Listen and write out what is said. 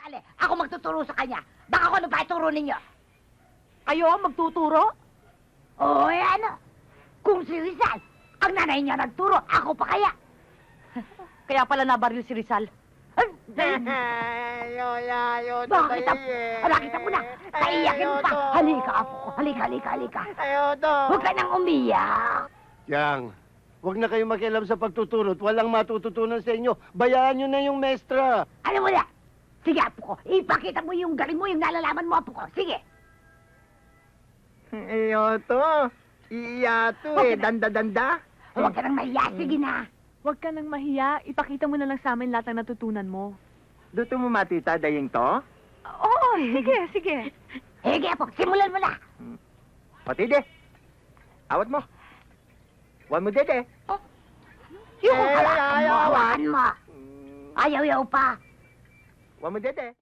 Ali, ako magtuturo sa kanya. Baka ako ano pa ituro ninyo. Kayo ang magtuturo? Oo, ano? Kung si Rizal, ang nanay niya nagturo, ako pa kaya? Kaya pala nabaril si Rizal. Bakit? Nakita mo na. Naiyakin mo pa. Halika, apo ko. Halika. Huwag ka nang umiyak. Yang, huwag na kayong makialam sa pagtuturo at walang matututunan sa inyo. Bayaan nyo na yung mestra. Alam mo na. Sige, apo ko. Ipakita mo yung galing mo, yung nalalaman mo, apo ko. Sige. Iyoto. Iyato eh. Danda-danda. Huwag ka nang mahiya. Sige na. Huwag ka nang mahiya. Ipakita mo na lang sa amin lahat ng natutunan mo. Duto mo matita, dayeng to? Oo, sige. Sige, apo. Simulan mo na. Patide. Awat mo. Wan mo dede. Yung Eh, hawakan mo, ayaw. hawakan mo. Ayaw pa. Wan mo dede.